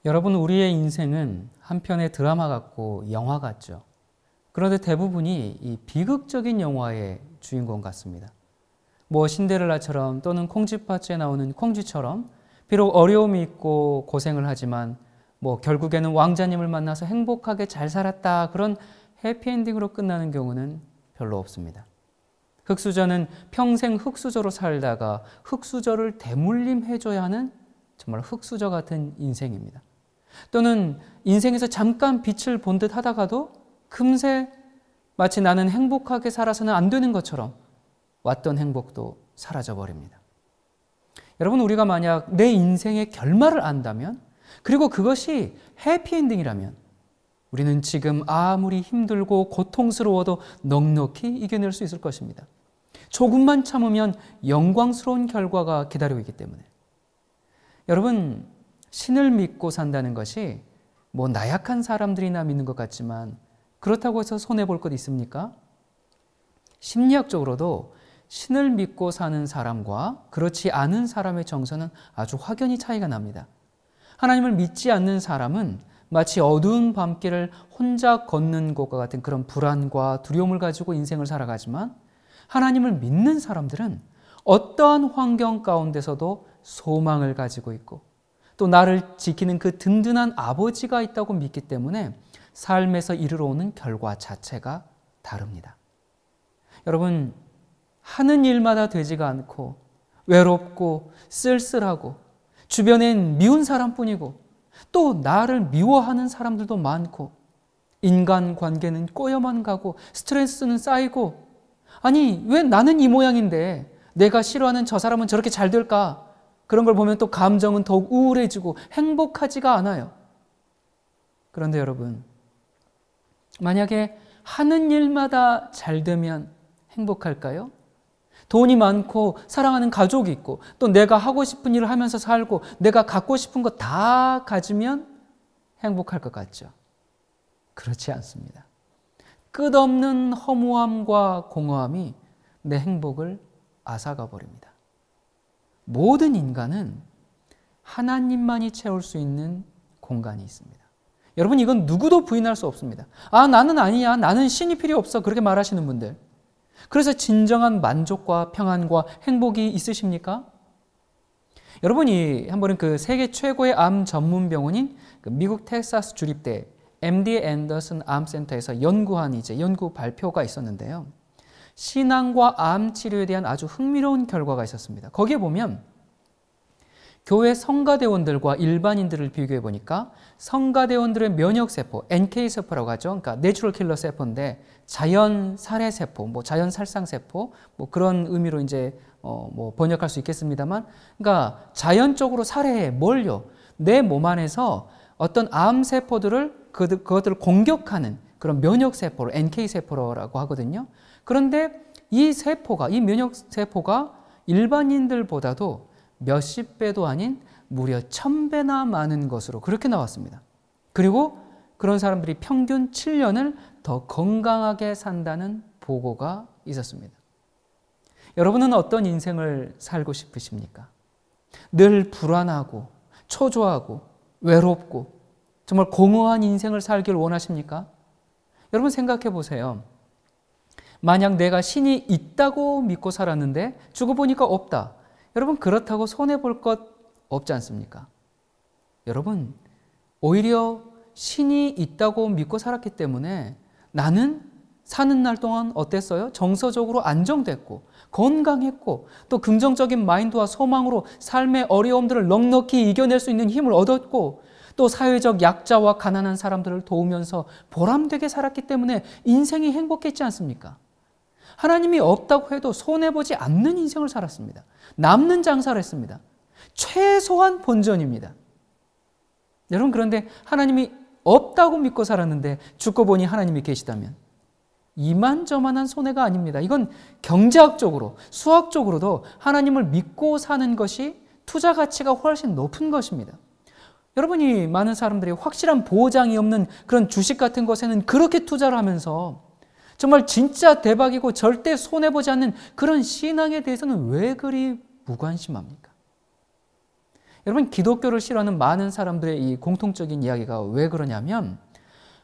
여러분, 우리의 인생은 한편의 드라마 같고 영화 같죠. 그런데 대부분이 이 비극적인 영화의 주인공 같습니다. 신데렐라처럼 또는 콩쥐팥쥐에 나오는 콩쥐처럼 비록 어려움이 있고 고생을 하지만 결국에는 왕자님을 만나서 행복하게 잘 살았다, 그런 해피엔딩으로 끝나는 경우는 별로 없습니다. 흙수저는 평생 흙수저로 살다가 흙수저를 대물림해줘야 하는 정말 흙수저 같은 인생입니다. 또는 인생에서 잠깐 빛을 본 듯 하다가도 금세 마치 나는 행복하게 살아서는 안 되는 것처럼 왔던 행복도 사라져버립니다. 여러분, 우리가 만약 내 인생의 결말을 안다면, 그리고 그것이 해피엔딩이라면 우리는 지금 아무리 힘들고 고통스러워도 넉넉히 이겨낼 수 있을 것입니다. 조금만 참으면 영광스러운 결과가 기다리고 있기 때문에. 여러분, 신을 믿고 산다는 것이 나약한 사람들이나 믿는 것 같지만 그렇다고 해서 손해볼 것 있습니까? 심리학적으로도 신을 믿고 사는 사람과 그렇지 않은 사람의 정서는 아주 확연히 차이가 납니다. 하나님을 믿지 않는 사람은 마치 어두운 밤길을 혼자 걷는 것과 같은 그런 불안과 두려움을 가지고 인생을 살아가지만, 하나님을 믿는 사람들은 어떠한 환경 가운데서도 소망을 가지고 있고 또 나를 지키는 그 든든한 아버지가 있다고 믿기 때문에 삶에서 이르러오는 결과 자체가 다릅니다. 여러분, 하는 일마다 되지가 않고 외롭고 쓸쓸하고 주변엔 미운 사람뿐이고 또 나를 미워하는 사람들도 많고 인간관계는 꼬여만 가고 스트레스는 쌓이고, 아니 왜 나는 이 모양인데 내가 싫어하는 저 사람은 저렇게 잘 될까? 그런 걸 보면 또 감정은 더욱 우울해지고 행복하지가 않아요. 그런데 여러분, 만약에 하는 일마다 잘 되면 행복할까요? 돈이 많고 사랑하는 가족이 있고 또 내가 하고 싶은 일을 하면서 살고 내가 갖고 싶은 거 다 가지면 행복할 것 같죠? 그렇지 않습니다. 끝없는 허무함과 공허함이 내 행복을 앗아가 버립니다. 모든 인간은 하나님만이 채울 수 있는 공간이 있습니다. 여러분, 이건 누구도 부인할 수 없습니다. 나는 아니야, 나는 신이 필요 없어, 그렇게 말하시는 분들, 그래서 진정한 만족과 평안과 행복이 있으십니까? 여러분이 한번은 그 세계 최고의 암 전문 병원인 미국 텍사스 주립대 MD 앤더슨 암센터에서 연구한 연구 발표가 있었는데요. 신앙과 암 치료에 대한 아주 흥미로운 결과가 있었습니다. 거기에 보면 교회 성가대원들과 일반인들을 비교해 보니까 성가대원들의 면역세포, NK세포라고 하죠. 그러니까 내추럴 킬러 세포인데 자연 살해세포, 자연 살상세포, 그런 의미로 번역할 수 있겠습니다만, 그러니까 자연적으로 살해해. 뭘요? 내 몸 안에서 어떤 암세포들을 그것들을 공격하는 그런 면역세포를 NK세포라고 하거든요. 그런데 이 면역세포가 일반인들보다도 몇십 배도 아닌 무려 1000배나 많은 것으로 그렇게 나왔습니다. 그리고 그런 사람들이 평균 7년을 더 건강하게 산다는 보고가 있었습니다. 여러분은 어떤 인생을 살고 싶으십니까? 늘 불안하고 초조하고 외롭고 정말 공허한 인생을 살길 원하십니까? 여러분, 생각해 보세요. 만약 내가 신이 있다고 믿고 살았는데 죽어 보니까 없다. 여러분, 그렇다고 손해볼 것 없지 않습니까? 여러분, 오히려 신이 있다고 믿고 살았기 때문에 나는 사는 날 동안 어땠어요? 정서적으로 안정됐고 건강했고 또 긍정적인 마인드와 소망으로 삶의 어려움들을 넉넉히 이겨낼 수 있는 힘을 얻었고 또 사회적 약자와 가난한 사람들을 도우면서 보람되게 살았기 때문에 인생이 행복했지 않습니까? 하나님이 없다고 해도 손해보지 않는 인생을 살았습니다. 남는 장사를 했습니다. 최소한 본전입니다. 여러분, 그런데 하나님이 없다고 믿고 살았는데 죽고 보니 하나님이 계시다면 이만저만한 손해가 아닙니다. 이건 경제학적으로, 수학적으로도 하나님을 믿고 사는 것이 투자 가치가 훨씬 높은 것입니다. 여러분이 많은 사람들이 확실한 보장이 없는 그런 주식 같은 것에는 그렇게 투자를 하면서 정말 진짜 대박이고 절대 손해보지 않는 그런 신앙에 대해서는 왜 그리 무관심합니까? 여러분, 기독교를 싫어하는 많은 사람들의 이 공통적인 이야기가 왜 그러냐면,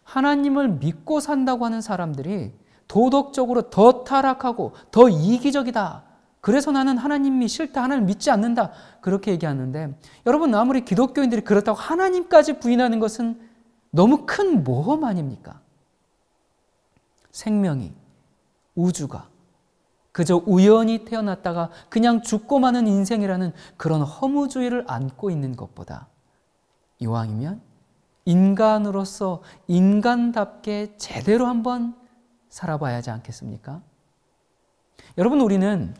하나님을 믿고 산다고 하는 사람들이 도덕적으로 더 타락하고 더 이기적이다. 그래서 나는 하나님이 싫다, 하나님 믿지 않는다, 그렇게 얘기하는데, 여러분, 아무리 기독교인들이 그렇다고 하나님까지 부인하는 것은 너무 큰 모험 아닙니까? 생명이, 우주가 그저 우연히 태어났다가 그냥 죽고 마는 인생이라는 그런 허무주의를 안고 있는 것보다, 이왕이면 인간으로서 인간답게 제대로 한번 살아봐야 하지 않겠습니까? 여러분, 우리는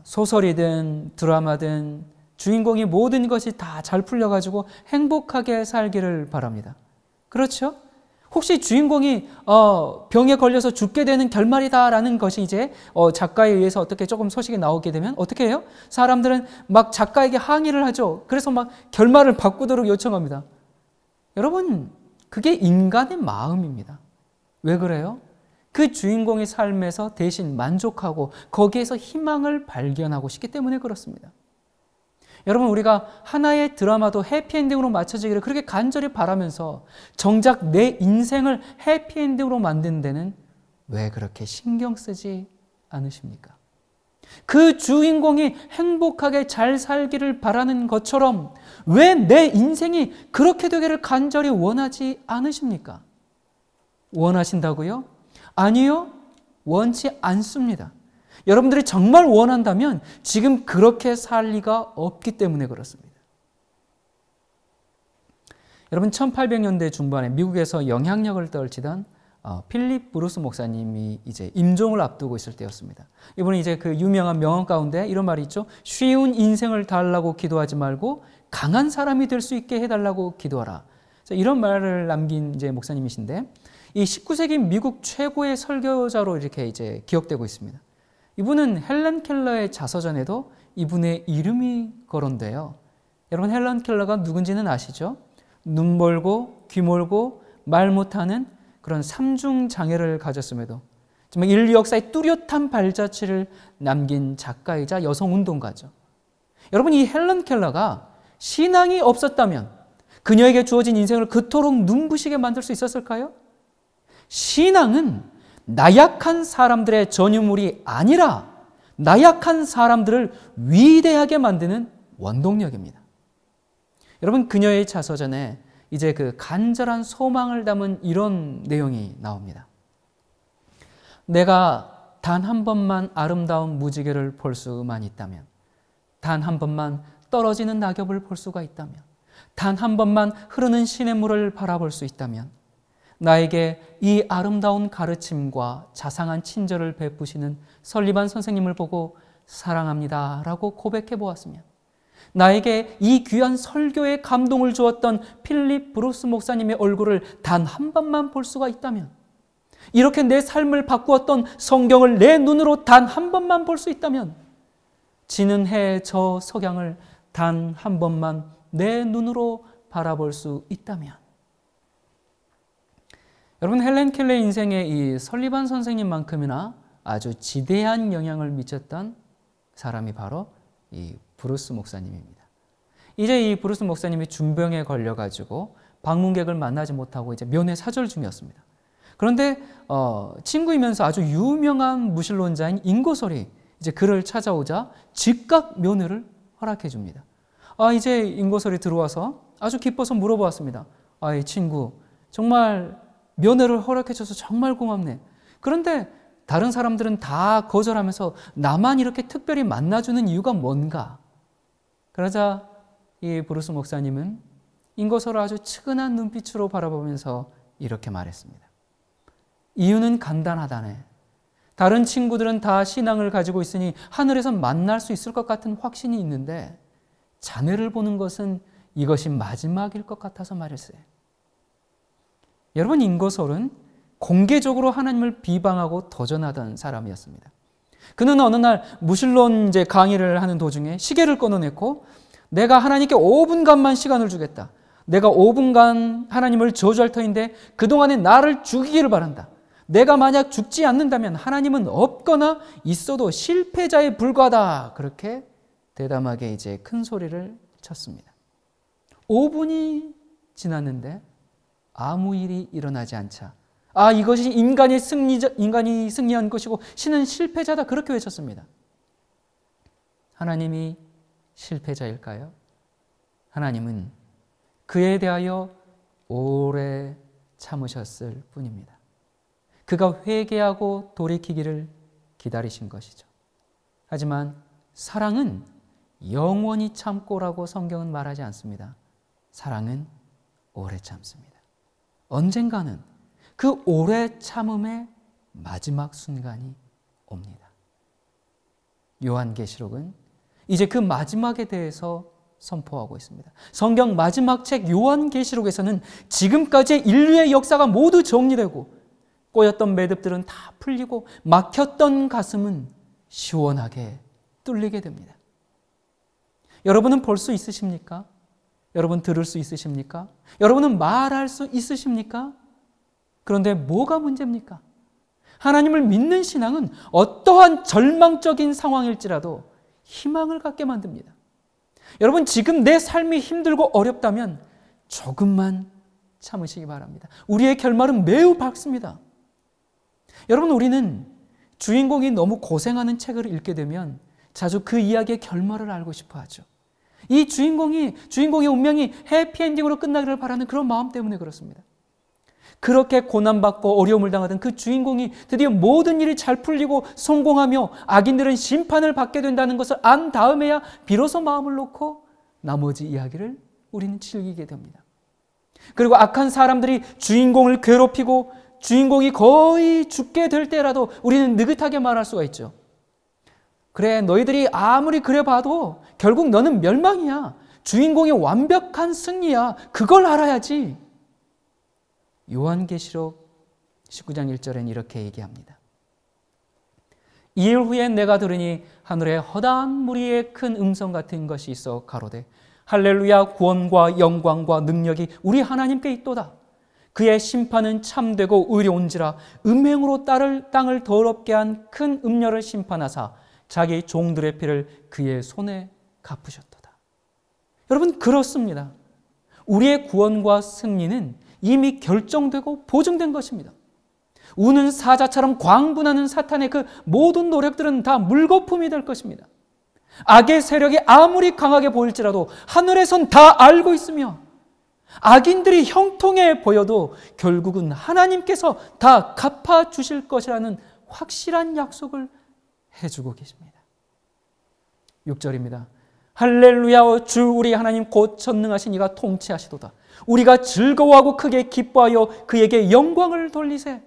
소설이든 드라마든 주인공이 모든 것이 다 잘 풀려가지고 행복하게 살기를 바랍니다. 그렇죠? 혹시 주인공이 병에 걸려서 죽게 되는 결말이다라는 것이 이제 작가에 의해서 어떻게 조금 소식이 나오게 되면 어떻게 해요? 사람들은 막 작가에게 항의를 하죠. 그래서 막 결말을 바꾸도록 요청합니다. 여러분, 그게 인간의 마음입니다. 왜 그래요? 그 주인공의 삶에서 대신 만족하고 거기에서 희망을 발견하고 싶기 때문에 그렇습니다. 여러분, 우리가 하나의 드라마도 해피엔딩으로 맞춰지기를 그렇게 간절히 바라면서 정작 내 인생을 해피엔딩으로 만드는 데는 왜 그렇게 신경 쓰지 않으십니까? 그 주인공이 행복하게 잘 살기를 바라는 것처럼 왜 내 인생이 그렇게 되기를 간절히 원하지 않으십니까? 원하신다고요? 아니요, 원치 않습니다. 여러분들이 정말 원한다면 지금 그렇게 살 리가 없기 때문에 그렇습니다. 여러분, 1800년대 중반에 미국에서 영향력을 떨치던 필립 브루스 목사님이 이제 임종을 앞두고 있을 때였습니다. 이분이 이제 그 유명한 명언 가운데 이런 말이 있죠. 쉬운 인생을 달라고 기도하지 말고 강한 사람이 될 수 있게 해달라고 기도하라. 이런 말을 남긴 이제 목사님이신데, 이 19세기 미국 최고의 설교자로 이렇게 이제 기억되고 있습니다. 이분은 헬런 켈러의 자서전에도 이분의 이름이 거론돼요. 여러분, 헬런 켈러가 누군지는 아시죠? 눈 멀고 귀 멀고 말 못하는 그런 삼중 장애를 가졌음에도 정말 인류 역사의 뚜렷한 발자취를 남긴 작가이자 여성운동가죠. 여러분, 이 헬런 켈러가 신앙이 없었다면 그녀에게 주어진 인생을 그토록 눈부시게 만들 수 있었을까요? 신앙은 나약한 사람들의 전유물이 아니라 나약한 사람들을 위대하게 만드는 원동력입니다. 여러분, 그녀의 자서전에 이제 그 간절한 소망을 담은 이런 내용이 나옵니다. 내가 단 한 번만 아름다운 무지개를 볼 수만 있다면, 단 한 번만 떨어지는 낙엽을 볼 수가 있다면, 단 한 번만 흐르는 시냇물을 바라볼 수 있다면, 나에게 이 아름다운 가르침과 자상한 친절을 베푸시는 설리반 선생님을 보고 사랑합니다 라고 고백해 보았으면, 나에게 이 귀한 설교에 감동을 주었던 필립 브루스 목사님의 얼굴을 단 한 번만 볼 수가 있다면, 이렇게 내 삶을 바꾸었던 성경을 내 눈으로 단 한 번만 볼 수 있다면, 지는 해 저 석양을 단 한 번만 내 눈으로 바라볼 수 있다면. 여러분, 헬런 켈러의 인생에 이 설리반 선생님만큼이나 아주 지대한 영향을 미쳤던 사람이 바로 이 브루스 목사님입니다. 이제 이 브루스 목사님이 중병에 걸려가지고 방문객을 만나지 못하고 이제 면회 사절 중이었습니다. 그런데 친구이면서 아주 유명한 무신론자인 인고설이 이제 그를 찾아오자 즉각 면회를 허락해 줍니다. 이제 인고설이 들어와서 아주 기뻐서 물어보았습니다. 이 친구, 정말 면회를 허락해줘서 정말 고맙네. 그런데 다른 사람들은 다 거절하면서 나만 이렇게 특별히 만나주는 이유가 뭔가? 그러자 이 브루스 목사님은 인고설을 아주 측은한 눈빛으로 바라보면서 이렇게 말했습니다. 이유는 간단하다네. 다른 친구들은 다 신앙을 가지고 있으니 하늘에서 만날 수 있을 것 같은 확신이 있는데 자네를 보는 것은 이것이 마지막일 것 같아서 말했어요. 여러분, 인고설은 공개적으로 하나님을 비방하고 도전하던 사람이었습니다. 그는 어느 날 무신론 이제 강의를 하는 도중에 시계를 꺼내놓고 내가 하나님께 5분간만 시간을 주겠다. 내가 5분간 하나님을 저주할 터인데 그동안에 나를 죽이기를 바란다. 내가 만약 죽지 않는다면 하나님은 없거나 있어도 실패자에 불과하다. 그렇게 대담하게 이제 큰 소리를 쳤습니다. 5분이 지났는데 아무 일이 일어나지 않자 이것이 인간이 승리한 것이고 신은 실패자다, 그렇게 외쳤습니다. 하나님이 실패자일까요? 하나님은 그에 대하여 오래 참으셨을 뿐입니다. 그가 회개하고 돌이키기를 기다리신 것이죠. 하지만 사랑은 영원히 참고라고 성경은 말하지 않습니다. 사랑은 오래 참습니다. 언젠가는 그 오래 참음의 마지막 순간이 옵니다. 요한계시록은 이제 그 마지막에 대해서 선포하고 있습니다. 성경 마지막 책 요한계시록에서는 지금까지의 인류의 역사가 모두 정리되고 꼬였던 매듭들은 다 풀리고 막혔던 가슴은 시원하게 뚫리게 됩니다. 여러분은 볼 수 있으십니까? 여러분 들을 수 있으십니까? 여러분은 말할 수 있으십니까? 그런데 뭐가 문제입니까? 하나님을 믿는 신앙은 어떠한 절망적인 상황일지라도 희망을 갖게 만듭니다. 여러분, 지금 내 삶이 힘들고 어렵다면 조금만 참으시기 바랍니다. 우리의 결말은 매우 밝습니다. 여러분, 우리는 주인공이 너무 고생하는 책을 읽게 되면 자주 그 이야기의 결말을 알고 싶어 하죠. 이 주인공의 운명이 해피엔딩으로 끝나기를 바라는 그런 마음 때문에 그렇습니다. 그렇게 고난받고 어려움을 당하던 그 주인공이 드디어 모든 일이 잘 풀리고 성공하며 악인들은 심판을 받게 된다는 것을 안 다음에야 비로소 마음을 놓고 나머지 이야기를 우리는 즐기게 됩니다. 그리고 악한 사람들이 주인공을 괴롭히고 주인공이 거의 죽게 될 때라도 우리는 느긋하게 말할 수가 있죠. 그래, 너희들이 아무리 그래 봐도 결국 너는 멸망이야. 주인공의 완벽한 승리야. 그걸 알아야지. 요한계시록 19장 1절엔 이렇게 얘기합니다. 이일 후에 내가 들으니 하늘에 허다한 무리의 큰 음성 같은 것이 있어 가로되 할렐루야, 구원과 영광과 능력이 우리 하나님께 있도다. 그의 심판은 참되고 의로운지라 음행으로 땅을 더럽게 한 큰 음녀를 심판하사 자기 종들의 피를 그의 손에 갚으셨도다. 여러분, 그렇습니다. 우리의 구원과 승리는 이미 결정되고 보증된 것입니다. 우는 사자처럼 광분하는 사탄의 그 모든 노력들은 다 물거품이 될 것입니다. 악의 세력이 아무리 강하게 보일지라도 하늘에선 다 알고 있으며 악인들이 형통해 보여도 결국은 하나님께서 다 갚아주실 것이라는 확실한 약속을 해주고 계십니다. 6절입니다. 할렐루야, 주 우리 하나님 곧 전능하신 이가 통치하시도다. 우리가 즐거워하고 크게 기뻐하여 그에게 영광을 돌리세.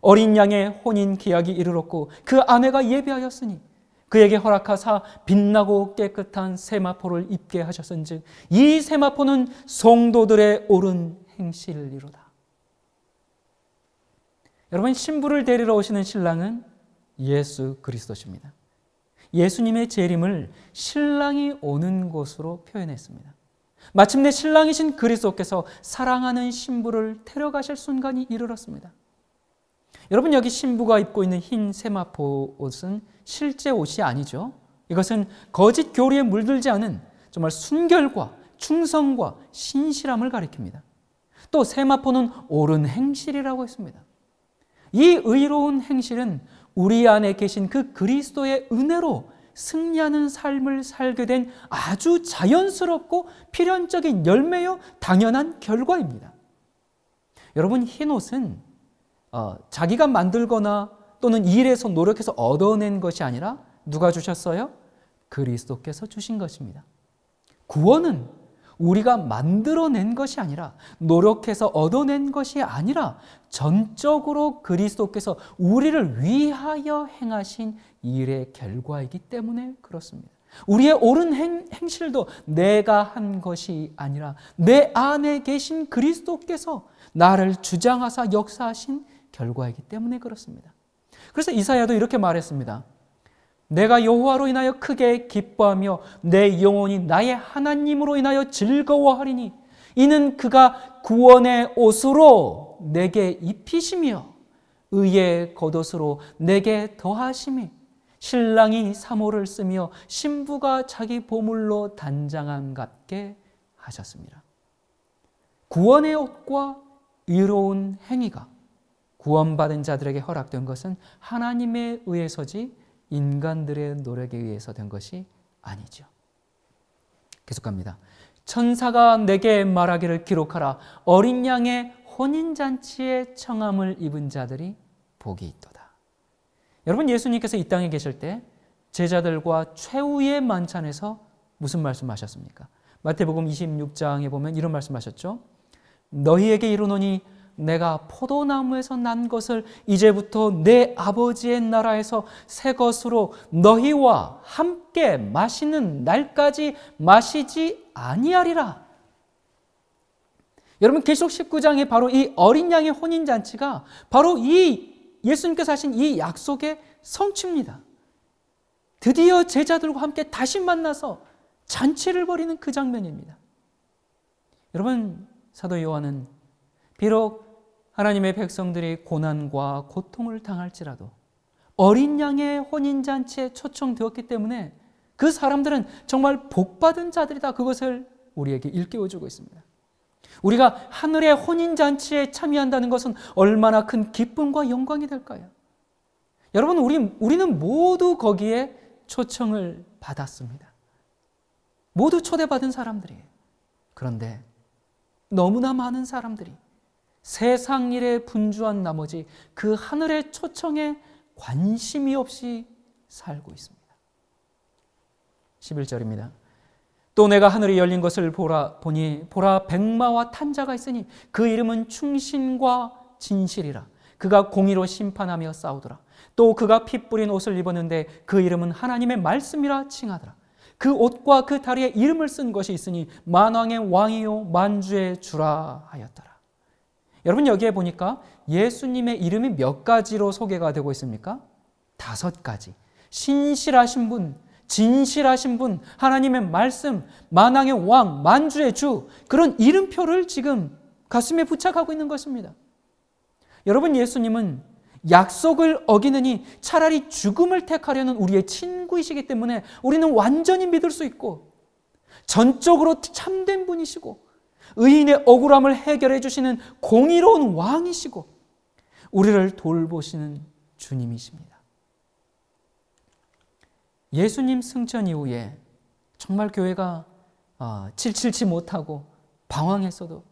어린 양의 혼인 계약이 이르렀고 그 아내가 예비하였으니 그에게 허락하사 빛나고 깨끗한 세마포를 입게 하셨은즉 이 세마포는 성도들의 옳은 행실이로다. 여러분, 신부를 데리러 오시는 신랑은 예수 그리스도십니다. 예수님의 재림을 신랑이 오는 곳으로 표현했습니다. 마침내 신랑이신 그리스도께서 사랑하는 신부를 데려가실 순간이 이르렀습니다. 여러분, 여기 신부가 입고 있는 흰 세마포 옷은 실제 옷이 아니죠. 이것은 거짓 교리에 물들지 않은 정말 순결과 충성과 신실함을 가리킵니다. 또 세마포는 옳은 행실이라고 했습니다. 이 의로운 행실은 우리 안에 계신 그 그리스도의 은혜로 승리하는 삶을 살게 된 아주 자연스럽고 필연적인 열매요 당연한 결과입니다. 여러분, 흰 옷은 자기가 만들거나 또는 일해서 노력해서 얻어낸 것이 아니라 누가 주셨어요? 그리스도께서 주신 것입니다. 구원은 우리가 만들어낸 것이 아니라 노력해서 얻어낸 것이 아니라 전적으로 그리스도께서 우리를 위하여 행하신 일의 결과이기 때문에 그렇습니다. 우리의 옳은 행실도 내가 한 것이 아니라 내 안에 계신 그리스도께서 나를 주장하사 역사하신 결과이기 때문에 그렇습니다. 그래서 이사야도 이렇게 말했습니다. 내가 여호와로 인하여 크게 기뻐하며 내 영혼이 나의 하나님으로 인하여 즐거워하리니 이는 그가 구원의 옷으로 내게 입히시며 의의 겉옷으로 내게 더하심이 신랑이 사모를 쓰며 신부가 자기 보물로 단장함 같게 하셨습니다. 구원의 옷과 의로운 행위가 구원받은 자들에게 허락된 것은 하나님에 의해서지 인간들의 노력에 의해서 된 것이 아니죠. 계속합니다. 천사가 내게 말하기를 기록하라. 어린 양의 혼인잔치에 청함을 입은 자들이 복이 있도다. 여러분, 예수님께서 이 땅에 계실 때 제자들과 최후의 만찬에서 무슨 말씀하셨습니까? 마태복음 26장에 보면 이런 말씀하셨죠. 너희에게 이르노니 내가 포도나무에서 난 것을 이제부터 내 아버지의 나라에서 새 것으로 너희와 함께 마시는 날까지 마시지 아니하리라. 여러분, 계시록 19장에 바로 이 어린 양의 혼인잔치가 바로 이 예수님께서 하신 이 약속의 성취입니다. 드디어 제자들과 함께 다시 만나서 잔치를 벌이는 그 장면입니다. 여러분, 사도 요한은 비록 하나님의 백성들이 고난과 고통을 당할지라도 어린 양의 혼인잔치에 초청되었기 때문에 그 사람들은 정말 복받은 자들이다, 그것을 우리에게 일깨워주고 있습니다. 우리가 하늘의 혼인잔치에 참여한다는 것은 얼마나 큰 기쁨과 영광이 될까요? 여러분, 우리는 모두 거기에 초청을 받았습니다. 모두 초대받은 사람들이에요. 그런데 너무나 많은 사람들이 세상 일에 분주한 나머지 그 하늘의 초청에 관심이 없이 살고 있습니다. 11절입니다. 또 내가 하늘이 열린 것을 보니 백마와 탄 자가 있으니 그 이름은 충신과 진실이라. 그가 공의로 심판하며 싸우더라. 또 그가 피 뿌린 옷을 입었는데 그 이름은 하나님의 말씀이라 칭하더라. 그 옷과 그 다리에 이름을 쓴 것이 있으니 만왕의 왕이요 만주의 주라 하였더라. 여러분, 여기에 보니까 예수님의 이름이 몇 가지로 소개가 되고 있습니까? 5가지. 신실하신 분, 진실하신 분, 하나님의 말씀, 만왕의 왕, 만주의 주, 그런 이름표를 지금 가슴에 부착하고 있는 것입니다. 여러분, 예수님은 약속을 어기느니 차라리 죽음을 택하려는 우리의 친구이시기 때문에 우리는 완전히 믿을 수 있고, 전적으로 참된 분이시고, 의인의 억울함을 해결해 주시는 공의로운 왕이시고, 우리를 돌보시는 주님이십니다. 예수님 승천 이후에 정말 교회가 칠칠치 못하고 방황했어도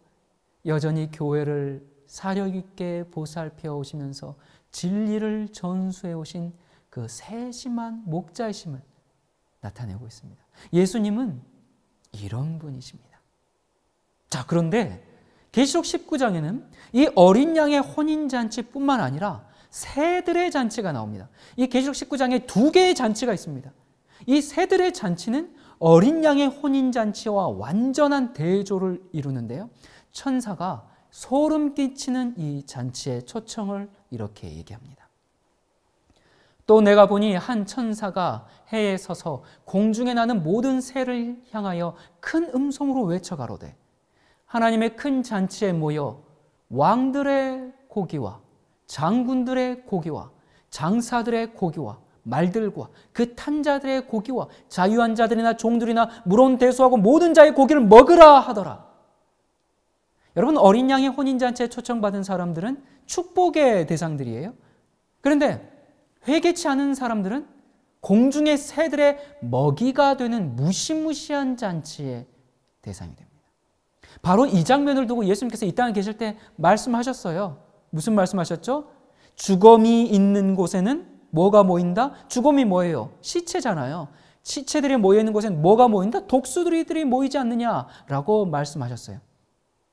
여전히 교회를 사력 있게 보살펴 오시면서 진리를 전수해 오신 그 세심한 목자이심을 나타내고 있습니다. 예수님은 이런 분이십니다. 자, 그런데 계시록 19장에는 이 어린 양의 혼인잔치뿐만 아니라 새들의 잔치가 나옵니다. 이 계시록 19장에 2개의 잔치가 있습니다. 이 새들의 잔치는 어린 양의 혼인잔치와 완전한 대조를 이루는데요. 천사가 소름 끼치는 이 잔치의 초청을 이렇게 얘기합니다. 또 내가 보니 한 천사가 해에 서서 공중에 나는 모든 새를 향하여 큰 음성으로 외쳐가로되 하나님의 큰 잔치에 모여 왕들의 고기와 장군들의 고기와 장사들의 고기와 말들과 그 탄자들의 고기와 자유한 자들이나 종들이나 물온 대수하고 모든 자의 고기를 먹으라 하더라. 여러분, 어린 양의 혼인잔치에 초청받은 사람들은 축복의 대상들이에요. 그런데 회개치 않은 사람들은 공중의 새들의 먹이가 되는 무시무시한 잔치의 대상이 됩니다. 바로 이 장면을 두고 예수님께서 이 땅에 계실 때 말씀하셨어요. 무슨 말씀하셨죠? 죽음이 있는 곳에는 뭐가 모인다? 죽음이 뭐예요? 시체잖아요. 시체들이 모여있는 곳에는 뭐가 모인다? 독수리들이 모이지 않느냐라고 말씀하셨어요.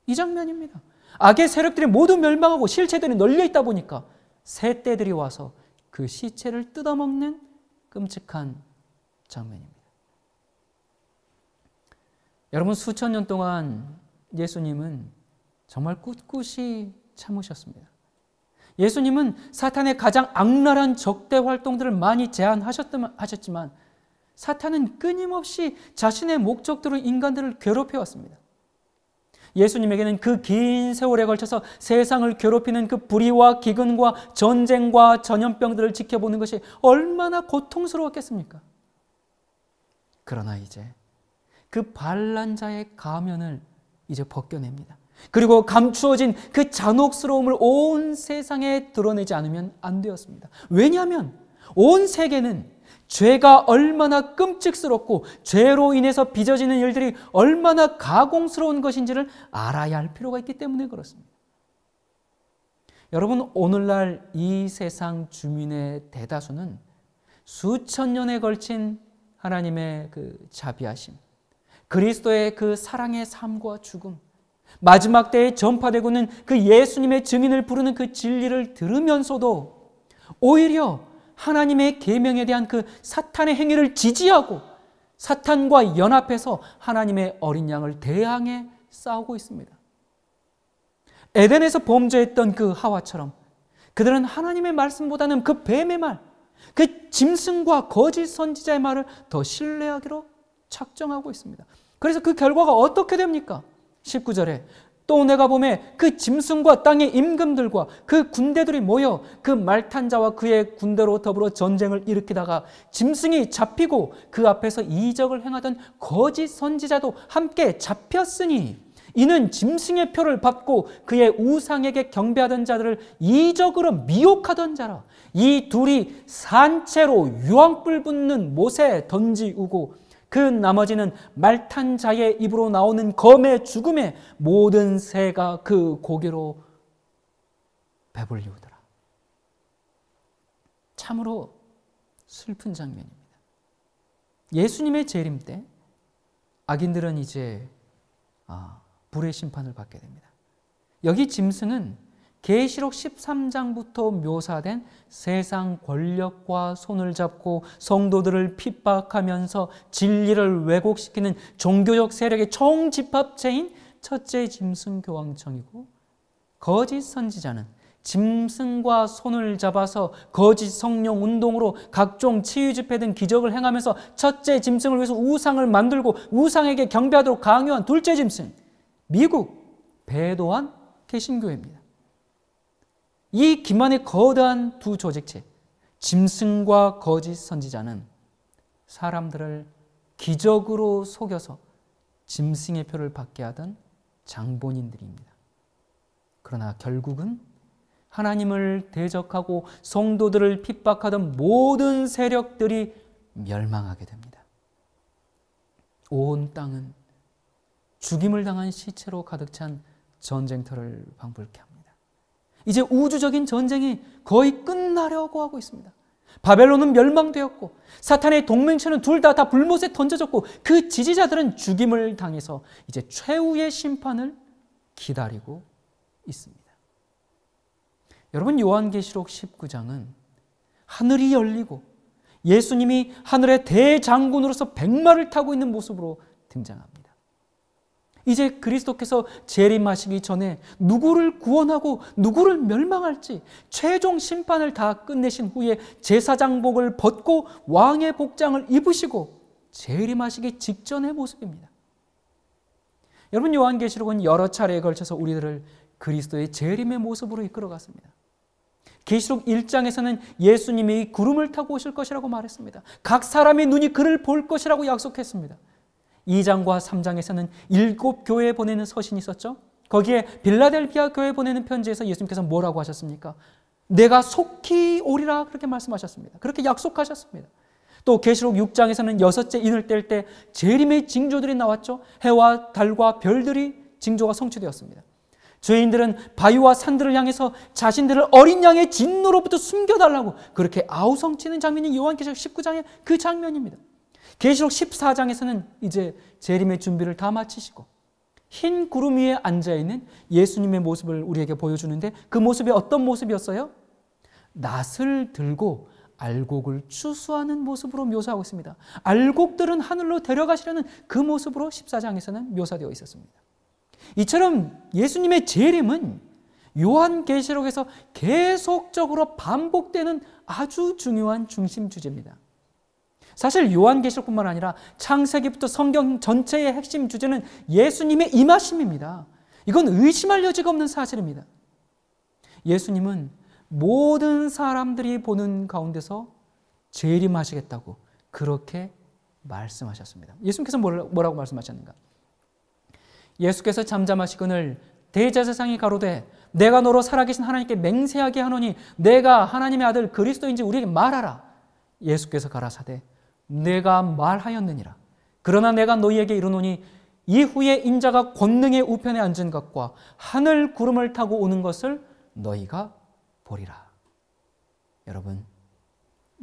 이 장면입니다. 악의 세력들이 모두 멸망하고 실체들이 널려있다 보니까 새떼들이 와서 그 시체를 뜯어먹는 끔찍한 장면입니다. 여러분, 수천 년 동안 예수님은 정말 꿋꿋이 참으셨습니다. 예수님은 사탄의 가장 악랄한 적대 활동들을 많이 제한하셨지만 사탄은 끊임없이 자신의 목적대로 인간들을 괴롭혀왔습니다. 예수님에게는 그 긴 세월에 걸쳐서 세상을 괴롭히는 그 불의와 기근과 전쟁과 전염병들을 지켜보는 것이 얼마나 고통스러웠겠습니까? 그러나 이제 그 반란자의 가면을 이제 벗겨냅니다. 그리고 감추어진 그 잔혹스러움을 온 세상에 드러내지 않으면 안 되었습니다. 왜냐하면 온 세계는 죄가 얼마나 끔찍스럽고 죄로 인해서 빚어지는 일들이 얼마나 가공스러운 것인지를 알아야 할 필요가 있기 때문에 그렇습니다. 여러분, 오늘날 이 세상 주민의 대다수는 수천 년에 걸친 하나님의 그 자비하심, 그리스도의 그 사랑의 삶과 죽음, 마지막 때에 전파되고는 그 예수님의 증인을 부르는 그 진리를 들으면서도 오히려 하나님의 계명에 대한 그 사탄의 행위를 지지하고 사탄과 연합해서 하나님의 어린 양을 대항해 싸우고 있습니다. 에덴에서 범죄했던 그 하와처럼 그들은 하나님의 말씀보다는 그 뱀의 말, 그 짐승과 거짓 선지자의 말을 더 신뢰하기로 작정하고 있습니다. 그래서 그 결과가 어떻게 됩니까? 19절에 또 내가 보매 그 짐승과 땅의 임금들과 그 군대들이 모여 그 말탄 자와 그의 군대로 더불어 전쟁을 일으키다가 짐승이 잡히고 그 앞에서 이적을 행하던 거짓 선지자도 함께 잡혔으니 이는 짐승의 표를 받고 그의 우상에게 경배하던 자들을 이적으로 미혹하던 자라. 이 둘이 산채로 유황불 붙는 못에 던지우고 그 나머지는 말탄 자의 입으로 나오는 검의 죽음에 모든 새가 그 고개로 배불리우더라. 참으로 슬픈 장면입니다. 예수님의 재림 때 악인들은 이제 불의 심판을 받게 됩니다. 여기 짐승은 계시록 13장부터 묘사된 세상 권력과 손을 잡고 성도들을 핍박하면서 진리를 왜곡시키는 종교적 세력의 총집합체인 첫째 짐승 교황청이고, 거짓 선지자는 짐승과 손을 잡아서 거짓 성령 운동으로 각종 치유 집회 등 기적을 행하면서 첫째 짐승을 위해서 우상을 만들고 우상에게 경배하도록 강요한 둘째 짐승, 미국 배도한 개신교회입니다. 이 기만의 거대한 두 조직체, 짐승과 거짓 선지자는 사람들을 기적으로 속여서 짐승의 표를 받게 하던 장본인들입니다. 그러나 결국은 하나님을 대적하고 성도들을 핍박하던 모든 세력들이 멸망하게 됩니다. 온 땅은 죽임을 당한 시체로 가득 찬 전쟁터를 방불케 합니다. 이제 우주적인 전쟁이 거의 끝나려고 하고 있습니다. 바벨론은 멸망되었고 사탄의 동맹체는 둘 다 불못에 던져졌고 그 지지자들은 죽임을 당해서 이제 최후의 심판을 기다리고 있습니다. 여러분, 요한계시록 19장은 하늘이 열리고 예수님이 하늘의 대장군으로서 백마를 타고 있는 모습으로 등장합니다. 이제 그리스도께서 재림하시기 전에 누구를 구원하고 누구를 멸망할지 최종 심판을 다 끝내신 후에 제사장복을 벗고 왕의 복장을 입으시고 재림하시기 직전의 모습입니다. 여러분, 요한계시록은 여러 차례에 걸쳐서 우리들을 그리스도의 재림의 모습으로 이끌어갔습니다. 계시록 1장에서는 예수님이 구름을 타고 오실 것이라고 말했습니다. 각 사람의 눈이 그를 볼 것이라고 약속했습니다. 2장과 3장에서는 7 교회에 보내는 서신이 있었죠. 거기에 빌라델피아 교회에 보내는 편지에서 예수님께서 뭐라고 하셨습니까? 내가 속히 오리라 그렇게 말씀하셨습니다. 그렇게 약속하셨습니다. 또 계시록 6장에서는 6째 인을 뗄 때 재림의 징조들이 나왔죠. 해와 달과 별들이 징조가 성취되었습니다. 죄인들은 바위와 산들을 향해서 자신들을 어린 양의 진노로부터 숨겨달라고 그렇게 아우성치는 장면이 요한계시록 19장의 그 장면입니다. 계시록 14장에서는 이제 재림의 준비를 다 마치시고 흰 구름 위에 앉아있는 예수님의 모습을 우리에게 보여주는데 그 모습이 어떤 모습이었어요? 낫을 들고 알곡을 추수하는 모습으로 묘사하고 있습니다. 알곡들은 하늘로 데려가시려는 그 모습으로 14장에서는 묘사되어 있었습니다. 이처럼 예수님의 재림은 요한계시록에서 계속적으로 반복되는 아주 중요한 중심 주제입니다. 사실 요한계시록뿐만 아니라 창세기부터 성경 전체의 핵심 주제는 예수님의 임하심입니다. 이건 의심할 여지가 없는 사실입니다. 예수님은 모든 사람들이 보는 가운데서 재림하시겠다고 그렇게 말씀하셨습니다. 예수님께서 뭐라고 말씀하셨는가? 예수께서 잠잠하시거늘 대제사장이 가로되 내가 너로 살아계신 하나님께 맹세하게 하노니 내가 하나님의 아들 그리스도인지 우리에게 말하라. 예수께서 가라사대 내가 말하였느니라. 그러나 내가 너희에게 이르노니 이후에 인자가 권능의 우편에 앉은 것과 하늘 구름을 타고 오는 것을 너희가 보리라. 여러분,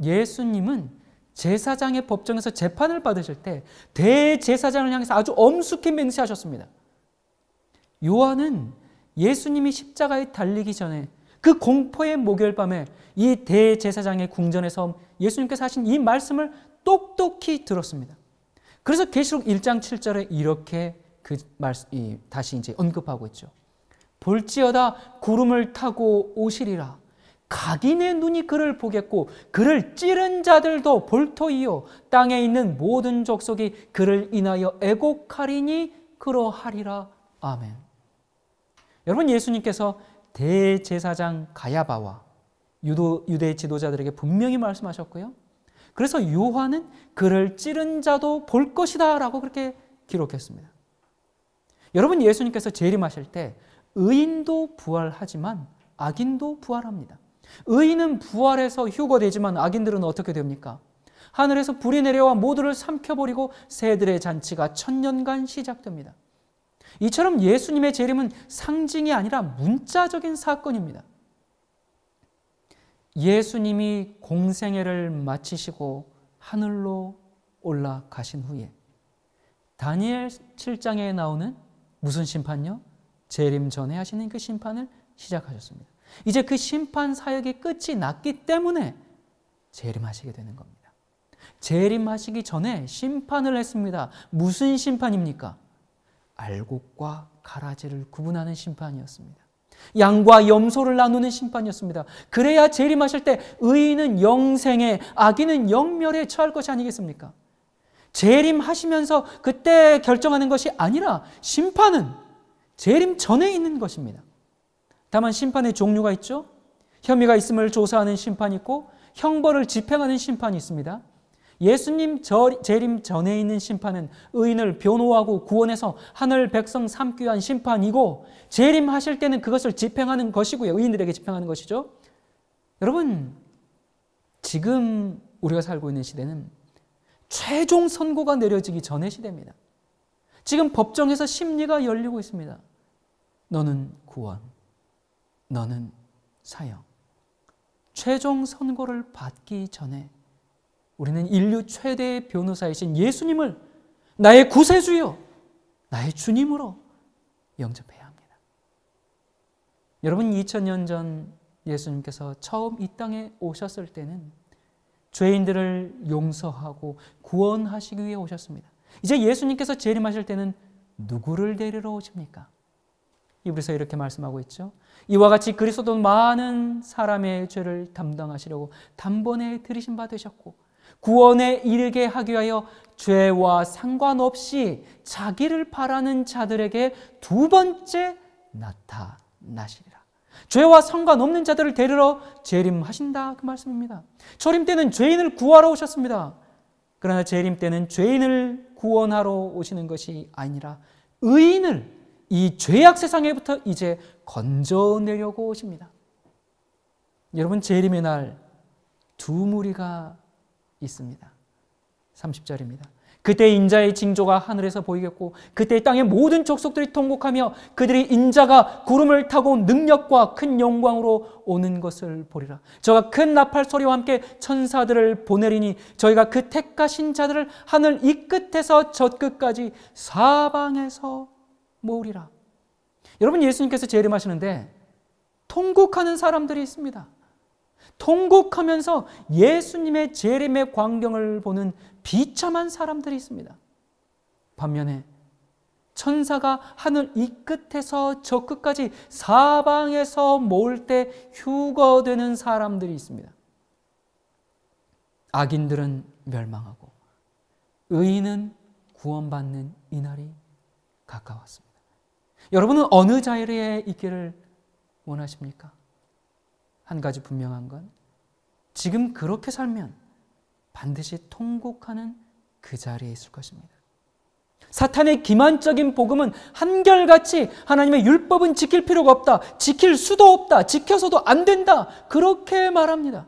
예수님은 제사장의 법정에서 재판을 받으실 때 대제사장을 향해서 아주 엄숙히 맹세하셨습니다. 요한은 예수님이 십자가에 달리기 전에 그 공포의 목요일밤에 이 대제사장의 궁전에서 예수님께서 하신 이 말씀을 똑똑히 들었습니다. 그래서 계시록 1장 7절에 이렇게 다시 이제 언급하고 있죠. 볼지어다 구름을 타고 오시리라. 각인의 눈이 그를 보겠고 그를 찌른 자들도 볼터이요 땅에 있는 모든 족속이 그를 인하여 애곡하리니 그러하리라. 아멘. 여러분, 예수님께서 대제사장 가야바와 유대 지도자들에게 분명히 말씀하셨고요. 그래서 요한은 그를 찌른 자도 볼 것이다 라고 그렇게 기록했습니다. 여러분, 예수님께서 재림하실 때 의인도 부활하지만 악인도 부활합니다. 의인은 부활해서 휴거되지만 악인들은 어떻게 됩니까? 하늘에서 불이 내려와 모두를 삼켜버리고 새들의 잔치가 1000년간 시작됩니다. 이처럼 예수님의 재림은 상징이 아니라 문자적인 사건입니다. 예수님이 공생애를 마치시고 하늘로 올라가신 후에 다니엘 7장에 나오는 무슨 심판요? 재림 전에 하시는 그 심판을 시작하셨습니다. 이제 그 심판 사역이 끝이 났기 때문에 재림하시게 되는 겁니다. 재림하시기 전에 심판을 했습니다. 무슨 심판입니까? 알곡과 가라지를 구분하는 심판이었습니다. 양과 염소를 나누는 심판이었습니다. 그래야 재림하실 때 의인은 영생에, 악인은 영멸에 처할 것이 아니겠습니까? 재림하시면서 그때 결정하는 것이 아니라 심판은 재림 전에 있는 것입니다. 다만 심판의 종류가 있죠. 혐의가 있음을 조사하는 심판이 있고 형벌을 집행하는 심판이 있습니다. 예수님 재림 전에 있는 심판은 의인을 변호하고 구원해서 하늘 백성 삼기 위한 심판이고, 재림하실 때는 그것을 집행하는 것이고요. 의인들에게 집행하는 것이죠. 여러분, 지금 우리가 살고 있는 시대는 최종 선고가 내려지기 전의 시대입니다. 지금 법정에서 심리가 열리고 있습니다. 너는 구원, 너는 사형. 최종 선고를 받기 전에 우리는 인류 최대의 변호사이신 예수님을 나의 구세주요, 나의 주님으로 영접해야 합니다. 여러분, 2000년 전 예수님께서 처음 이 땅에 오셨을 때는 죄인들을 용서하고 구원하시기 위해 오셨습니다. 이제 예수님께서 재림하실 때는 누구를 데리러 오십니까? 이브리서 이렇게 말씀하고 있죠. 이와 같이 그리스도도 많은 사람의 죄를 담당하시려고 단번에 들이신 바 되셨고 구원에 이르게 하기 위하여 죄와 상관없이 자기를 바라는 자들에게 두 번째 나타나시리라. 죄와 상관없는 자들을 데리러 재림하신다, 그 말씀입니다. 초림 때는 죄인을 구하러 오셨습니다. 그러나 재림 때는 죄인을 구원하러 오시는 것이 아니라 의인을 이 죄악 세상에부터 이제 건져내려고 오십니다. 여러분, 재림의 날 두 무리가 있습니다. 30절입니다. 그때 인자의 징조가 하늘에서 보이겠고 그때 땅의 모든 족속들이 통곡하며 그들이 인자가 구름을 타고 능력과 큰 영광으로 오는 것을 보리라. 저가 큰 나팔 소리와 함께 천사들을 보내리니 저희가 그 택하신 자들을 하늘 이 끝에서 저 끝까지 사방에서 모으리라. 여러분, 예수님께서 재림하시는데 통곡하는 사람들이 있습니다. 통곡하면서 예수님의 재림의 광경을 보는 비참한 사람들이 있습니다. 반면에 천사가 하늘 이 끝에서 저 끝까지 사방에서 모을 때 휴거되는 사람들이 있습니다. 악인들은 멸망하고 의인은 구원받는 이날이 가까웠습니다. 여러분은 어느 자리에 있기를 원하십니까? 한 가지 분명한 건 지금 그렇게 살면 반드시 통곡하는 그 자리에 있을 것입니다. 사탄의 기만적인 복음은 한결같이 하나님의 율법은 지킬 필요가 없다, 지킬 수도 없다, 지켜서도 안 된다, 그렇게 말합니다.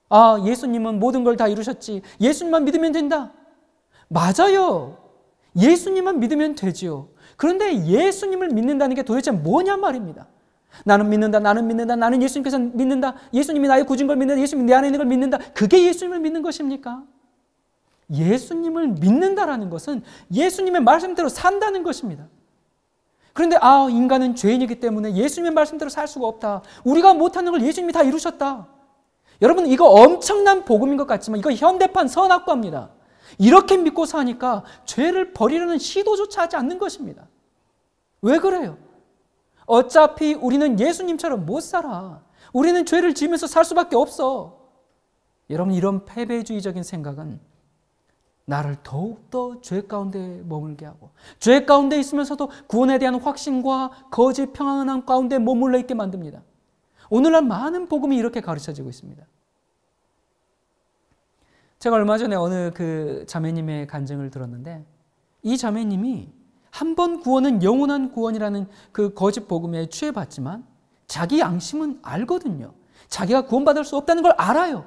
아, 예수님은 모든 걸 다 이루셨지, 예수님만 믿으면 된다. 맞아요. 예수님만 믿으면 되지요. 그런데 예수님을 믿는다는 게 도대체 뭐냐 말입니다. 나는 믿는다, 나는 믿는다, 나는 예수님께서 믿는다, 예수님이 나의 구준 걸 믿는다, 예수님이 내 안에 있는 걸 믿는다. 그게 예수님을 믿는 것입니까? 예수님을 믿는다라는 것은 예수님의 말씀대로 산다는 것입니다. 그런데 인간은 죄인이기 때문에 예수님의 말씀대로 살 수가 없다. 우리가 못하는 걸 예수님이 다 이루셨다. 여러분, 이거 엄청난 복음인 것 같지만 이거 현대판 선악과입니다. 이렇게 믿고 사니까 죄를 버리려는 시도조차 하지 않는 것입니다. 왜 그래요? 어차피 우리는 예수님처럼 못 살아. 우리는 죄를 지으면서 살 수밖에 없어. 여러분, 이런 패배주의적인 생각은 나를 더욱더 죄 가운데 머물게 하고 죄 가운데 있으면서도 구원에 대한 확신과 거짓 평안함 가운데 머물러 있게 만듭니다. 오늘날 많은 복음이 이렇게 가르쳐지고 있습니다. 제가 얼마 전에 어느 그 자매님의 간증을 들었는데 이 자매님이 한 번 구원은 영원한 구원이라는 그 거짓 복음에 취해봤지만 자기 양심은 알거든요. 자기가 구원받을 수 없다는 걸 알아요.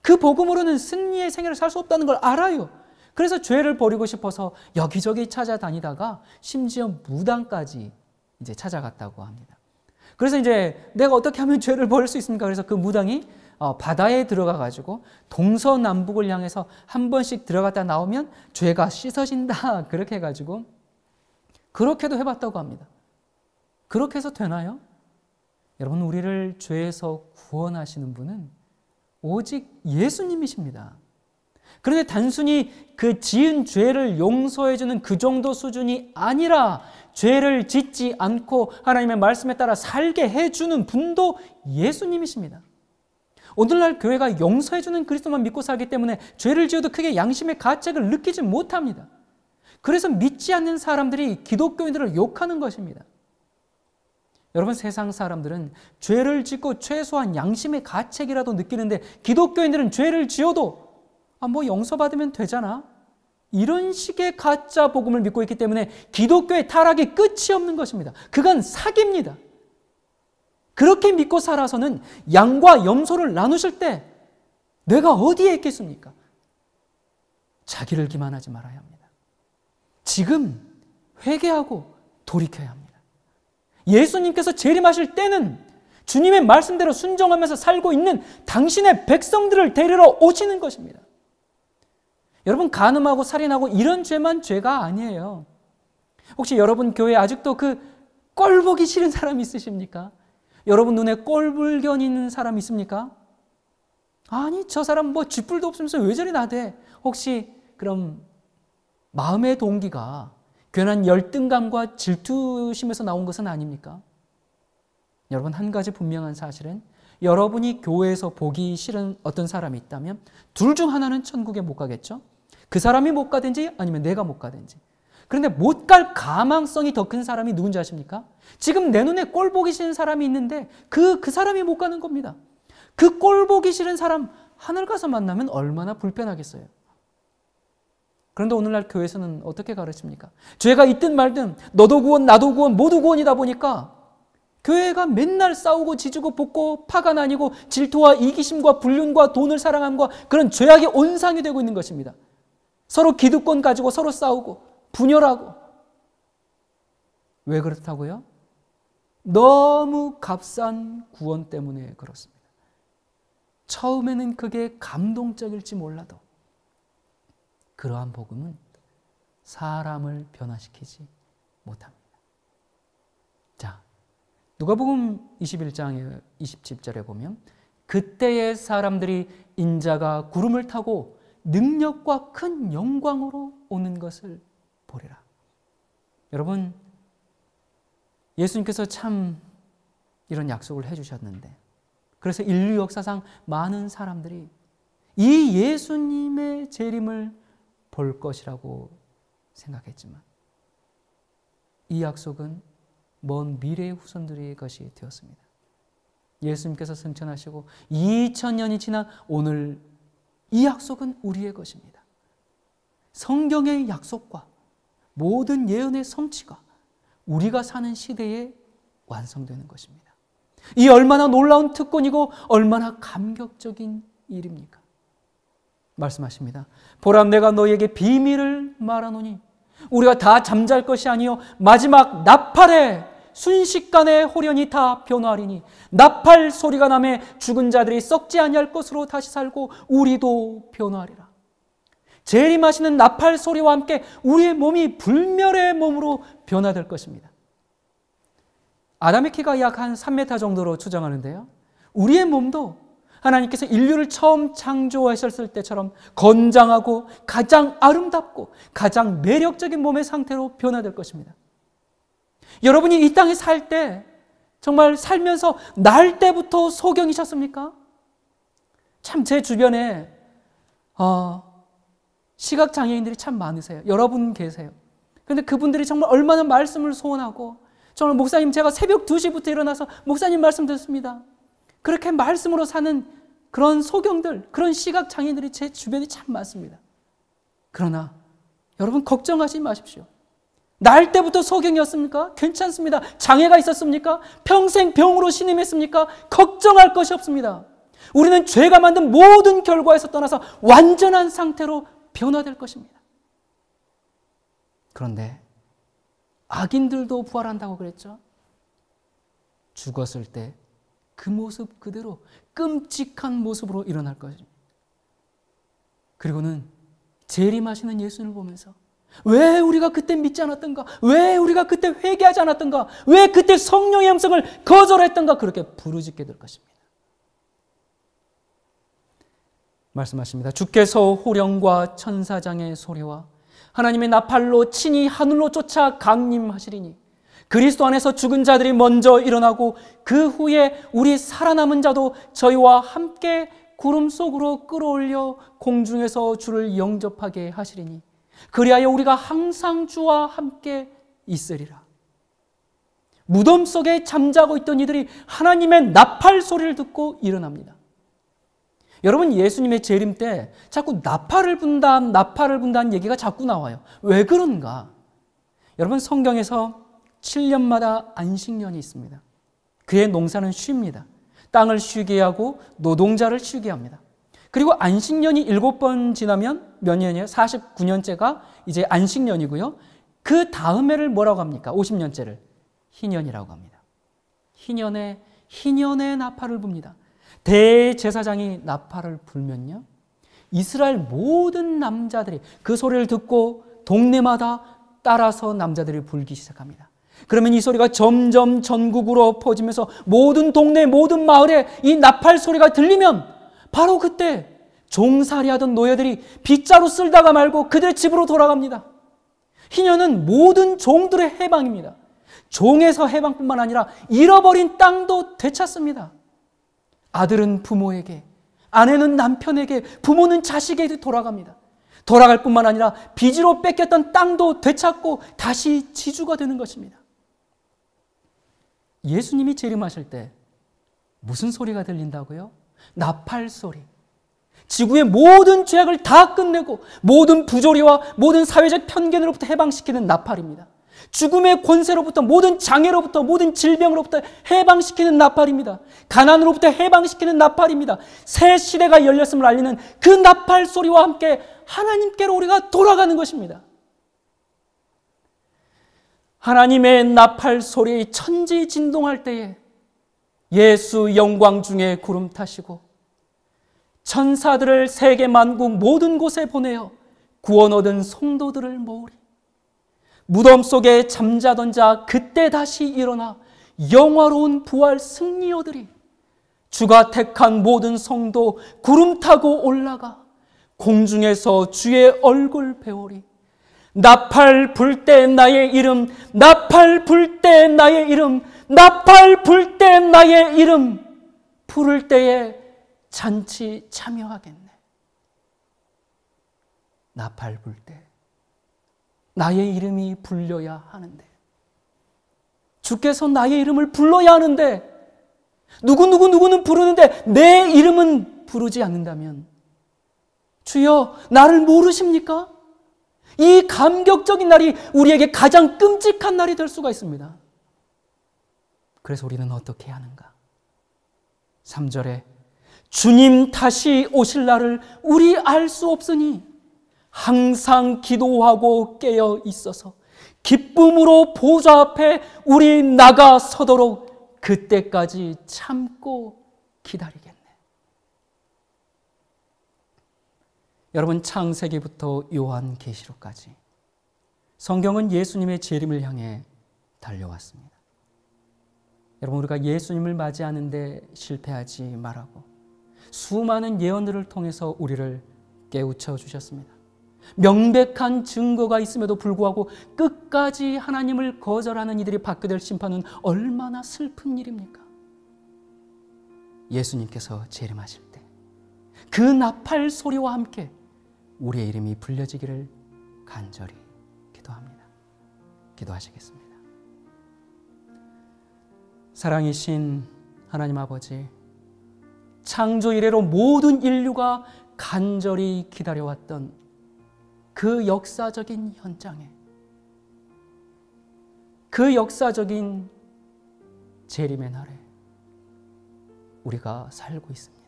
그 복음으로는 승리의 생애를 살 수 없다는 걸 알아요. 그래서 죄를 버리고 싶어서 여기저기 찾아다니다가 심지어 무당까지 이제 찾아갔다고 합니다. 그래서 이제 내가 어떻게 하면 죄를 버릴 수 있습니까? 그래서 그 무당이 바다에 들어가 가지고 동서남북을 향해서 한 번씩 들어갔다 나오면 죄가 씻어진다, 그렇게 해가지고 그렇게도 해봤다고 합니다. 그렇게 해서 되나요? 여러분, 우리를 죄에서 구원하시는 분은 오직 예수님이십니다. 그런데 단순히 그 지은 죄를 용서해주는 그 정도 수준이 아니라 죄를 짓지 않고 하나님의 말씀에 따라 살게 해주는 분도 예수님이십니다. 오늘날 교회가 용서해주는 그리스도만 믿고 살기 때문에 죄를 지어도 크게 양심의 가책을 느끼지 못합니다. 그래서 믿지 않는 사람들이 기독교인들을 욕하는 것입니다. 여러분, 세상 사람들은 죄를 짓고 최소한 양심의 가책이라도 느끼는데 기독교인들은 죄를 지어도 뭐 용서받으면 되잖아, 이런 식의 가짜 복음을 믿고 있기 때문에 기독교의 타락이 끝이 없는 것입니다. 그건 사기입니다. 그렇게 믿고 살아서는 양과 염소를 나누실 때 내가 어디에 있겠습니까? 자기를 기만하지 말아야 합니다. 지금 회개하고 돌이켜야 합니다. 예수님께서 재림하실 때는 주님의 말씀대로 순종하면서 살고 있는 당신의 백성들을 데리러 오시는 것입니다. 여러분, 간음하고 살인하고 이런 죄만 죄가 아니에요. 혹시 여러분 교회에 아직도 그 꼴 보기 싫은 사람 있으십니까? 여러분 눈에 꼴불견 있는 사람 있습니까? 아니, 저 사람 뭐 쥐뿔도 없으면서 왜 저리 나대? 혹시 그럼 마음의 동기가 괜한 열등감과 질투심에서 나온 것은 아닙니까? 여러분, 한 가지 분명한 사실은 여러분이 교회에서 보기 싫은 어떤 사람이 있다면 둘 중 하나는 천국에 못 가겠죠? 그 사람이 못 가든지 아니면 내가 못 가든지. 그런데 못 갈 가망성이 더 큰 사람이 누군지 아십니까? 지금 내 눈에 꼴 보기 싫은 사람이 있는데 그 사람이 못 가는 겁니다. 그 꼴 보기 싫은 사람 하늘 가서 만나면 얼마나 불편하겠어요. 그런데 오늘날 교회에서는 어떻게 가르칩니까? 죄가 있든 말든 너도 구원 나도 구원 모두 구원이다 보니까 교회가 맨날 싸우고 지지고 볶고 파가 나뉘고 질투와 이기심과 불륜과 돈을 사랑함과 그런 죄악의 온상이 되고 있는 것입니다. 서로 기득권 가지고 서로 싸우고 분열하고. 왜 그렇다고요? 너무 값싼 구원 때문에 그렇습니다. 처음에는 그게 감동적일지 몰라도 그러한 복음은 사람을 변화시키지 못합니다. 자, 누가복음 21장 27절에 보면 그때의 사람들이 인자가 구름을 타고 능력과 큰 영광으로 오는 것을 보리라. 여러분, 예수님께서 참 이런 약속을 해주셨는데 그래서 인류 역사상 많은 사람들이 이 예수님의 재림을 볼 것이라고 생각했지만 이 약속은 먼 미래의 후손들의 것이 되었습니다. 예수님께서 승천하시고 2000년이 지난 오늘 이 약속은 우리의 것입니다. 성경의 약속과 모든 예언의 성취가 우리가 사는 시대에 완성되는 것입니다. 이 얼마나 놀라운 특권이고 얼마나 감격적인 일입니까? 말씀하십니다. 보라, 내가 너희에게 비밀을 말하노니 우리가 다 잠잘 것이 아니요 마지막 나팔에 순식간에 홀연히 다 변화하리니 나팔 소리가 나매 죽은 자들이 썩지 아니할 것으로 다시 살고 우리도 변화하리라. 재림하시는 나팔 소리와 함께 우리의 몸이 불멸의 몸으로 변화될 것입니다. 아담의 키가 약 한 3m 정도로 추정하는데요, 우리의 몸도 하나님께서 인류를 처음 창조하셨을 때처럼 건장하고 가장 아름답고 가장 매력적인 몸의 상태로 변화될 것입니다. 여러분이 이 땅에 살 때 정말 살면서 날 때부터 소경이셨습니까? 참 제 주변에 시각장애인들이 참 많으세요. 여러분 계세요. 그런데 그분들이 정말 얼마나 말씀을 소원하고, 정말 목사님 제가 새벽 2시부터 일어나서 목사님 말씀 듣습니다. 그렇게 말씀으로 사는 그런 소경들, 그런 시각장애인들이 제 주변에 참 많습니다. 그러나 여러분 걱정하지 마십시오. 날 때부터 소경이었습니까? 괜찮습니다. 장애가 있었습니까? 평생 병으로 신음했습니까? 걱정할 것이 없습니다. 우리는 죄가 만든 모든 결과에서 떠나서 완전한 상태로 변화될 것입니다. 그런데 악인들도 부활한다고 그랬죠? 죽었을 때 그 모습 그대로 끔찍한 모습으로 일어날 것입니다. 그리고는 재림하시는 예수님을 보면서 왜 우리가 그때 믿지 않았던가? 왜 우리가 그때 회개하지 않았던가? 왜 그때 성령의 음성을 거절했던가? 그렇게 부르짖게 될 것입니다. 말씀하십니다. 주께서 호령과 천사장의 소리와 하나님의 나팔로 친히 하늘로 쫓아 강림하시리니 그리스도 안에서 죽은 자들이 먼저 일어나고 그 후에 우리 살아남은 자도 저희와 함께 구름 속으로 끌어올려 공중에서 주를 영접하게 하시리니 그리하여 우리가 항상 주와 함께 있으리라. 무덤 속에 잠자고 있던 이들이 하나님의 나팔 소리를 듣고 일어납니다. 여러분, 예수님의 재림 때 자꾸 나팔을 분다는 얘기가 자꾸 나와요. 왜 그런가? 여러분, 성경에서 7년마다 안식년이 있습니다. 그의 농사는 쉽니다. 땅을 쉬게 하고 노동자를 쉬게 합니다. 그리고 안식년이 7번 지나면 몇 년이에요? 49년째가 이제 안식년이고요. 그 다음 해를 뭐라고 합니까? 50년째를 희년이라고 합니다. 희년의 나팔을 붑니다. 대제사장이 나팔을 불면요, 이스라엘 모든 남자들이 그 소리를 듣고 동네마다 따라서 남자들이 불기 시작합니다. 그러면 이 소리가 점점 전국으로 퍼지면서 모든 동네, 모든 마을에 이 나팔 소리가 들리면 바로 그때 종살이하던 노예들이 빗자루 쓸다가 말고 그들의 집으로 돌아갑니다. 희년은 모든 종들의 해방입니다. 종에서 해방뿐만 아니라 잃어버린 땅도 되찾습니다. 아들은 부모에게, 아내는 남편에게, 부모는 자식에게 돌아갑니다. 돌아갈 뿐만 아니라 빚으로 뺏겼던 땅도 되찾고 다시 지주가 되는 것입니다. 예수님이 재림하실 때 무슨 소리가 들린다고요? 나팔 소리. 지구의 모든 죄악을 다 끝내고 모든 부조리와 모든 사회적 편견으로부터 해방시키는 나팔입니다. 죽음의 권세로부터, 모든 장애로부터, 모든 질병으로부터 해방시키는 나팔입니다. 가난으로부터 해방시키는 나팔입니다. 새 시대가 열렸음을 알리는 그 나팔 소리와 함께 하나님께로 우리가 돌아가는 것입니다. 하나님의 나팔 소리 천지 진동할 때에 예수 영광 중에 구름 타시고 천사들을 세계 만국 모든 곳에 보내어 구원 얻은 성도들을 모으리. 무덤 속에 잠자던 자 그때 다시 일어나 영화로운 부활 승리 얻으리. 주가 택한 모든 성도 구름 타고 올라가 공중에서 주의 얼굴 배우리. 나팔 불 때 나의 이름, 나팔 불 때 나의 이름, 나팔 불 때 나의 이름 부를 때에 잔치 참여하겠네. 나팔 불 때 나의 이름이 불려야 하는데 주께서 나의 이름을 불러야 하는데 누구는 부르는데 내 이름은 부르지 않는다면 주여 나를 모르십니까? 이 감격적인 날이 우리에게 가장 끔찍한 날이 될 수가 있습니다. 그래서 우리는 어떻게 해야 하는가? 3절에 주님 다시 오실 날을 우리 알 수 없으니 항상 기도하고 깨어 있어서 기쁨으로 보좌 앞에 우리 나가 서도록 그때까지 참고 기다리겠네. 여러분, 창세기부터 요한계시록까지 성경은 예수님의 재림을 향해 달려왔습니다. 여러분, 우리가 예수님을 맞이하는데 실패하지 말라고 수많은 예언들을 통해서 우리를 깨우쳐 주셨습니다. 명백한 증거가 있음에도 불구하고 끝까지 하나님을 거절하는 이들이 받게 될 심판은 얼마나 슬픈 일입니까? 예수님께서 재림하실 때 그 나팔 소리와 함께 우리의 이름이 불려지기를 간절히 기도합니다. 기도하시겠습니다. 사랑이신 하나님 아버지, 창조 이래로 모든 인류가 간절히 기다려왔던 그 역사적인 현장에, 그 역사적인 재림의 날에 우리가 살고 있습니다.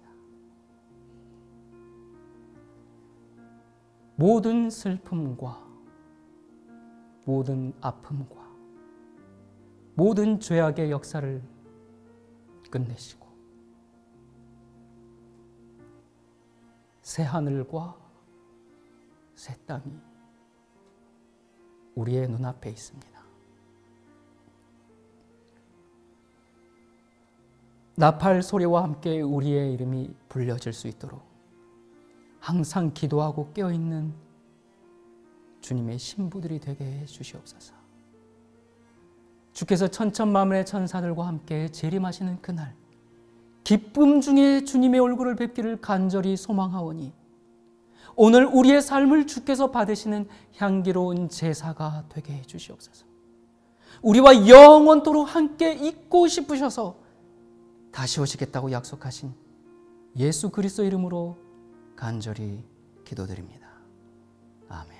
모든 슬픔과 모든 아픔과 모든 죄악의 역사를 끝내시고 새 하늘과 새 땅이 우리의 눈앞에 있습니다. 나팔 소리와 함께 우리의 이름이 불려질 수 있도록 항상 기도하고 깨어있는 주님의 신부들이 되게 해 주시옵소서. 주께서 천천만군의 천사들과 함께 재림하시는 그날, 기쁨 중에 주님의 얼굴을 뵙기를 간절히 소망하오니 오늘 우리의 삶을 주께서 받으시는 향기로운 제사가 되게 해 주시옵소서. 우리와 영원토록 함께 있고 싶으셔서 다시 오시겠다고 약속하신 예수 그리스도 이름으로 간절히 기도드립니다. 아멘.